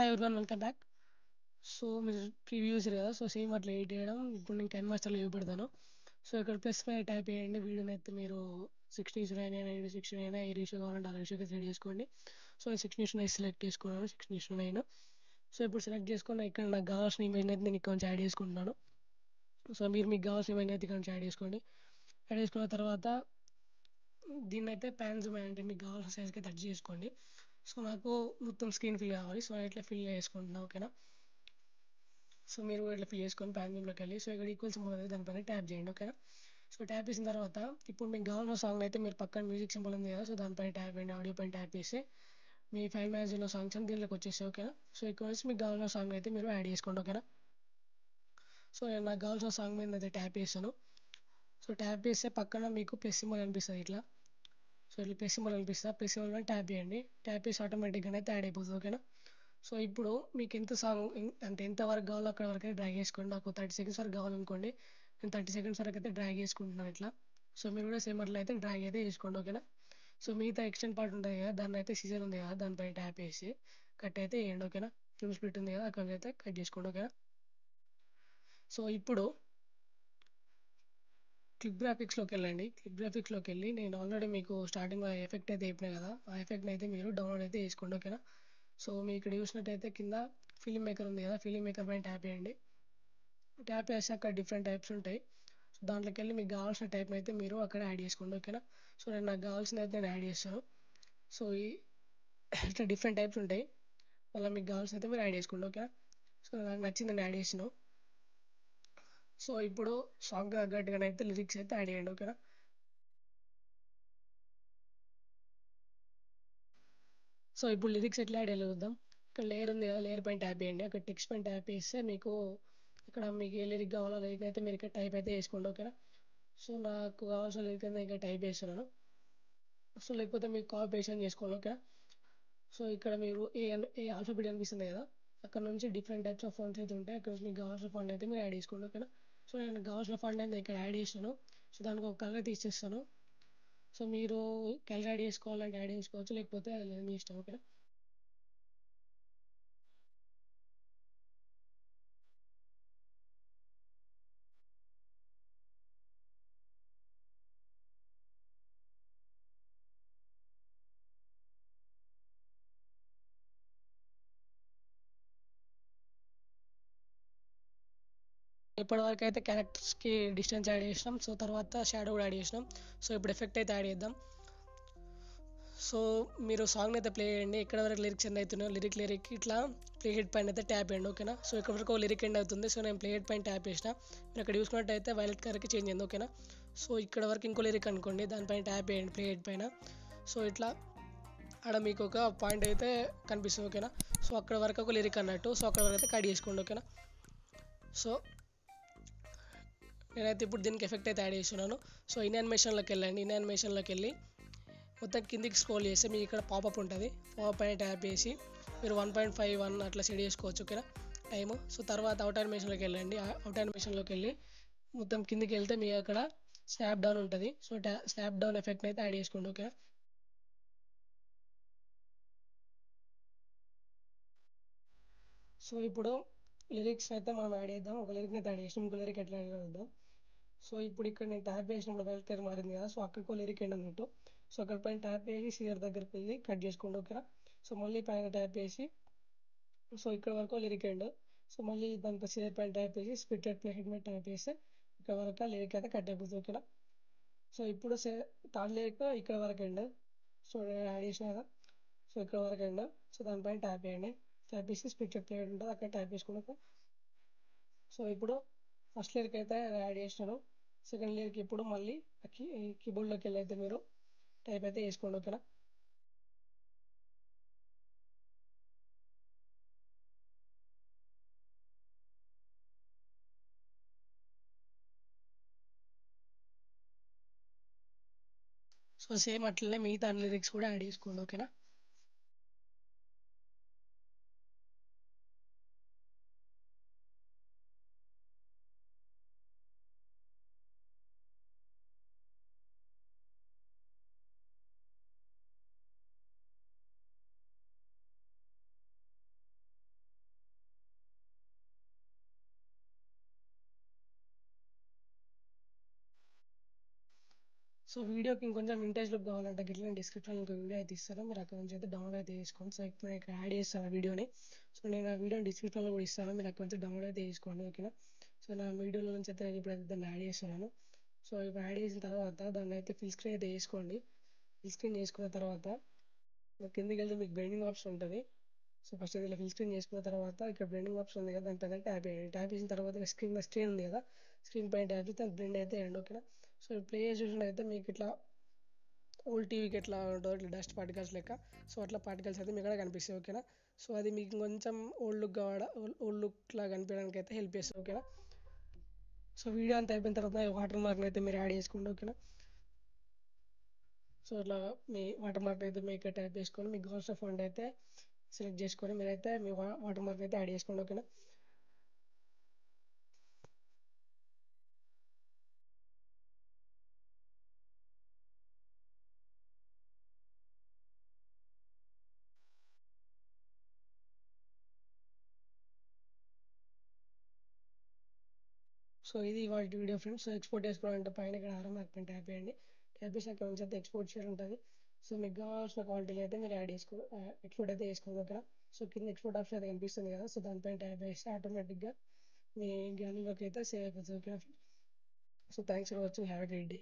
Everyone welcome back. So మీరు preview చూసారు కదా, సో సేమ్ అట్లా ఎడిట్ చేయడం ఇప్పుడు నేను కెన్ మాస్టర్లో చూపెడతాను. సో ఇక్కడ ప్లస్ పైన ట్యాప్ చేయండి. వీడియోని అయితే మీరు 60:9 అయినా 60 అయినా ఏ రేషియో కావాలంటే ఆ రేషియోకి సెట్ చేసుకోండి. సో 60:9 సెలెక్ట్ చేసుకున్నాను, 60:9. సో ఇప్పుడు సెలెక్ట్ చేసుకున్న ఇక్కడ నాకు కావాల్సిన ఇమేజ్ అయితే నేను ఇక్కడ నుంచి యాడ్ చేసుకుంటున్నాను. సో మీరు మీకు కావాల్సిన ఇమేజ్ అయితే ఇక్కడ నుంచి యాడ్ చేసుకోండి. యాడ్ చేసుకున్న తర్వాత దీన్ని అయితే ప్యాన్ జూమ్ అంటే మీకు కావాల్సిన సైజ్కి అయితే అడ్జస్ట్ చేసుకోండి. సో నాకు మొత్తం స్క్రీన్ ఫిల్ కావాలి, సో ఇట్లా ఫిల్ చేసుకుంటున్నాను. ఓకేనా. సో మీరు ఇట్లా ఫిల్ చేసుకొని ప్యాన్ జూమ్లోకి వెళ్ళి సో ఇక్కడ ఈక్వల్ సింబల్ అనేది దానిపైన ట్యాప్ చేయండి. ఓకేనా. సో ట్యాప్ చేసిన తర్వాత ఇప్పుడు మీకు కావాల్సిన సాంగ్ అయితే మీరు పక్కన మ్యూజిక్ సింబల్ ఉంది కదా, సో దానిపైన ట్యాప్ చేయండి. ఆడియో పైన ట్యాప్ చేసి మీ ఫైల్ మేనేజర్లో సాంగ్స్ అని దీనిలోకి వచ్చేసి. ఓకేనా. సో ఇక్కడ వచ్చి మీకు కావాల్సిన సాంగ్ అయితే మీరు యాడ్ చేసుకోండి. ఓకేనా. సో నేను నాకు కావాల్సిన సాంగ్ మీద అయితే ట్యాప్ చేస్తాను. సో ట్యాప్ చేస్తే పక్కన మీకు ప్లస్ సింబల్ అనిపిస్తుంది ఇట్లా. సో ఇట్లా ప్లస్ సింబల్ అనిపిస్తుంది, ప్లస్ సింబల్ మీద ట్యాప్ చేయండి. ట్యాప్ చేసి ఆటోమేటిక్గా అయితే యాడ్ అయిపోతుంది. ఓకేనా. సో ఇప్పుడు మీకు ఎంత సాంగ్ అంటే ఎంత వరకు కావాలో అక్కడ వరకు అయితే డ్రాగ్ చేసుకోండి. నాకు 30 సెకండ్స్ వరకు కావాలనుకోండి, నేను 30 సెకండ్స్ వరకు అయితే డ్రాగ్ చేసుకుంటున్నాను ఇట్లా. సో మీరు కూడా సేమ్ అట్లా అయితే డ్రాగ్ అయితే చేసుకోండి. ఓకేనా. సో మిగతా ఎక్స్టెండ్ పార్ట్ ఉంటుంది కదా, దాన్ని అయితే సీజర్ ఉంది కదా దానిపైన ట్యాప్ చేసి కట్ అయితే వేయండి. ఓకేనా. ఫిల్మ్ స్ప్లిట్ ఉంది కదా అక్కడ అయితే కట్ చేసుకోండి. ఓకేనా. సో ఇప్పుడు క్లిప్ గ్రాఫిక్స్లోకి వెళ్ళండి. క్లిప్ గ్రాఫిక్స్లోకి వెళ్ళి నేను ఆల్రెడీ మీకు స్టార్టింగ్లో ఎఫెక్ట్ అయితే చెప్పినా కదా, ఆ ఎఫెక్ట్ని అయితే మీరు డౌన్లోడ్ అయితే చేసుకోండి. ఓకేనా. సో మీ ఇక్కడ చూసినట్టయితే కింద ఫిల్మ్ మేకర్ ఉంది కదా, ఫిల్మ్ మేకర్ పైన ట్యాప్ చేయండి. ట్యాప్ చేస్తే అక్కడ డిఫరెంట్ టైప్స్ ఉంటాయి. సో దాంట్లోకి వెళ్ళి మీకు కావాల్సిన టైప్ని అయితే మీరు అక్కడ యాడ్ చేసుకోండి. ఓకేనా. సో నేను నాకు కావాల్సింది అయితే నేను యాడ్ చేస్తాను. సో ఈ ఇట్లా డిఫరెంట్ టైప్స్ ఉంటాయి, మళ్ళీ మీకు కావాల్సిన అయితే మీరు యాడ్ చేసుకోండి. ఓకేనా. సో నాకు నచ్చింది నేను యాడ్ చేసాను. సో ఇప్పుడు సాంగ్ తగ్గట్టుగా అయితే లిరిక్స్ అయితే యాడ్ చేయండి. ఓకేనా. సో ఇప్పుడు లిరిక్స్ ఎట్లా యాడ్ చేయాలో చూద్దాం. ఇక్కడ లేయర్ ఉంది కదా, లేయర్ పైన ట్యాప్ చేయండి. అక్కడ టెక్స్ట్ పైన ట్యాప్ చేస్తే మీకు ఇక్కడ మీకు ఏ లిరిక్ కావాలో లిరిక్ అయితే మీరు ఇక్కడ టైప్ అయితే చేసుకోండి. ఓకేనా. సో నాకు కావాల్సిన లిరిక్ అయితే ఇక్కడ టైప్ చేస్తున్నాను. సో లేకపోతే మీకు కాపీ పేస్ట్ చేసుకోండి. ఓకే. సో ఇక్కడ మీరు ఏ ఆల్ఫాబెట్ కనిపిస్తుంది కదా, అక్కడ నుంచి డిఫరెంట్ టైప్స్ ఆఫ్ ఫండ్స్ అయితే ఉంటాయి. అక్కడ నుంచి మీకు కావాల్సిన ఫండ్ అయితే మీరు యాడ్ చేసుకోండి. ఓకేనా. సో నేను కావాల్సిన ఫండ్ అయితే ఇక్కడ యాడ్ చేసాను. సో దానికి ఒక కలర్ తీసేస్తాను. సో మీరు కలర్ యాడ్ చేసుకోవాలంటే యాడ్ చేసుకోవచ్చు, లేకపోతే అది మీ ఇష్టం. ఓకేనా. ఇప్పటివరకు అయితే క్యారెక్టర్స్కి డిస్టెన్స్ యాడ్ చేసినాం. సో తర్వాత షాడో కూడా యాడ్ చేసినాం. సో ఇప్పుడు ఎఫెక్ట్ అయితే యాడ్ చేద్దాం. సో మీరు సాంగ్ అయితే ప్లే చేయండి. ఎక్కడ వరకు లిరిక్స్ ఎండ్ అవుతున్నాయో లిరిక్ ఇట్లా ప్లే హెడ్ పైన అయితే ట్యాప్ చేయండి. ఓకేనా. సో ఇక్కడ వరకు లిరిక్ ఎండ్ అవుతుంది. సో నేను ప్లే హెడ్ పైన ట్యాప్ చేసిన, మీరు అక్కడ చూసుకున్నట్టయితే వైలెట్ కలర్కి చేంజ్ అయింది. ఓకేనా. సో ఇక్కడ వరకు ఇంకో లిరిక్ అనుకోండి, దానిపైన ట్యాప్ చేయండి ప్లే హెడ్ పైన. సో ఇట్లా ఆడ మీకు ఒక పాయింట్ అయితే కనిపిస్తుంది. ఓకేనా. సో అక్కడ వరకు ఒక లిరిక్ అన్నట్టు, సో అక్కడ వరకు అయితే కట్ చేసుకోండి. ఓకేనా. సో నేనైతే ఇప్పుడు దీనికి ఎఫెక్ట్ అయితే యాడ్ చేస్తున్నాను. సో ఇన్ యానిమేషన్లోకి వెళ్ళండి. ఇన్ యానిమేషన్లోకి వెళ్ళి మొత్తం కిందికి స్క్రోల్ చేస్తే మీకు ఇక్కడ పాపప్ ఉంటుంది. పాపప్ పైన ట్యాప్ చేసి మీరు 1.51 అట్లా సెట్ చేసుకోవచ్చు. ఓకేనా టైము. సో తర్వాత అవుట్ యానిమేషన్లోకి వెళ్ళండి. అవుట్ యానిమేషన్లోకి వెళ్ళి మొత్తం కిందికి వెళ్తే మీకు అక్కడ స్నాప్ డౌన్ ఉంటుంది. సో స్నాప్ డౌన్ ఎఫెక్ట్ని అయితే యాడ్ చేసుకోండి. ఓకే. సో ఇప్పుడు లిరిక్స్ అయితే మనం యాడ్ చేద్దాం. ఒక లిరిక్ని అయితే యాడ్ చేసినాం, ఇంకో లిరిక్ ఎట్లా యాడ్ చేద్దాం. సో ఇప్పుడు ఇక్కడ నేను ట్యాప్ చేసినప్పుడు వైల్డ్ కలర్ మారింది కదా, సో అక్కడికి లిరిక్ ఎండ్ అన్నట్టు. సో అక్కడ పైన ట్యాప్ చేసి సీఆర్ దగ్గరికి వెళ్ళి కట్ చేసుకోండి. ఓకేనా. సో మళ్ళీ పైన ట్యాప్ చేసి సో ఇక్కడ వరకు లిరిక్ ఎండ్. సో మళ్ళీ దానిపై సీఆర్ పైన ట్యాప్ చేసి స్ప్లిట్ ప్లే హెడ్ మీద ట్యాప్ చేస్తే ఇక్కడ వరకు లిరిక్ అయితే కట్ అయిపోతుంది. ఓకేనా. సో ఇప్పుడు థర్డ్ లిరిక్ ఇక్కడ వరకు ఎండ్. సో నేను యాడ్ చేసిన కదా, సో ఇక్కడ వరకు ఎండ్. సో దానిపైన ట్యాప్ చేయండి. ట్యాప్ చేసి స్ప్లిట్ ప్లే హెడ్ ఉంటుంది అక్కడ ట్యాప్ చేసుకున్నాక సో ఇప్పుడు ఫస్ట్ లిరిక్ అయితే యాడ్ చేసినాను. సెకండ్ లిరిక్ ఇప్పుడు మళ్ళీ కీబోర్డ్లోకి వెళ్ళి అయితే మీరు టైప్ అయితే వేసుకోండి. ఓకేనా. సో సేమ్ అట్లనే మిగతా అన్ని లిరిక్స్ కూడా యాడ్ చేసుకోండి. ఓకేనా. సో వీడియోకి ఇంకొంచెం వింటేజ్ లుక్ కావాలంటే గిట్ల నేను డిస్క్రిప్షన్లో ఇంకో వీడియో అయితే ఇస్తాను. మీరు అక్కడ నుంచి అయితే డౌన్లోడ్ అయితే చేసుకోండి. సో ఇప్పుడు నేను ఇక్కడ యాడ్ చేస్తాను ఆ వీడియోని. సో నేను ఆ వీడియోని డిస్క్రిప్షన్లో కూడా ఇస్తాను. మీరు అక్కడ నుంచి డౌన్లోడ్ అయితే చేసుకోండి. ఓకేనా. సో నా వీడియోలో నుంచి అయితే నేను ఇప్పుడైతే దాన్ని యాడ్ చేస్తున్నాను. సో ఇప్పుడు యాడ్ చేసిన తర్వాత దాన్ని అయితే ఫుల్ స్క్రీన్ అయితే వేసుకోండి. ఫుల్ స్క్రీన్ చేసుకున్న తర్వాత కిందకి వెళ్తే మీకు బెండింగ్ ఆప్షన్ ఉంటుంది. సో ఫస్ట్ ఇలా ఫుల్ స్క్రీన్ చేసుకున్న తర్వాత ఇక్కడ బ్లెండింగ్ ఆప్షన్ ఉంది కదా, దాని పైన ట్యాప్ చేయండి. ట్యాప్ చేసిన తర్వాత స్క్రీన్ ఉంది కదా, స్క్రీన్ పైన ట్యాప్ చేస్తే అది బ్లెండ్ అయితే వేయండి. ఓకేనా. సో ప్లే చేసి చూసినట్టయితే మీకు ఇట్లా ఓల్డ్ టీవీకి ఎట్లా ఉంటుందో ఇట్లా డస్ట్ పార్టికల్స్ లెక్క, సో అట్లా పార్టికల్స్ అయితే మీకు ఇక్కడ కనిపిస్తాయి. ఓకేనా. సో అది మీకు కొంచెం ఓల్డ్ లుక్ లాగా కనిపించడానికి అయితే హెల్ప్ చేస్తుంది. ఓకేనా. సో వీడియో అంతా అయిపోయిన తర్వాత వాటర్ మార్క్ని అయితే మీరు యాడ్ చేసుకోండి. ఓకేనా. సో అట్లా మీ వాటర్ మార్క్ అయితే మీ ఇక్కడ టైప్ చేసుకొని మీ కాస్ట్ ఆఫ్ ఫండ్ అయితే సెలెక్ట్ చేసుకొని మీరైతే మీ వాటర్ మార్క్ అయితే యాడ్ చేసుకోండి. ఓకేనా. సో ఇది వాటి వీడియో ఫ్రెండ్స్. సో ఎక్స్పోర్ట్ చేసుకోవాలంటే పైన ఇక్కడ ఆరో మార్క్ పైన ట్యాప్ చేయండి. ట్యాప్ చేసి అక్కడ నుంచి అయితే ఎక్స్పోర్ట్ చేయడం ఉంటుంది. సో మీకు కావాల్సిన క్వాలిటీలో అయితే మీరు ఎక్స్పోర్ట్ అయితే చేసుకోండి. ఓకేనా. సో కింద ఎక్స్పోర్ట్ ఆప్షన్ అయితే కనిపిస్తుంది కదా, సో దానిపైన ట్యాప్ చేస్తే ఆటోమేటిక్గా మీ గ్యాలరీలోకి అయితే సేవ్ అయిపోతుంది. ఓకేనా. So thanks for watching. Have a great day.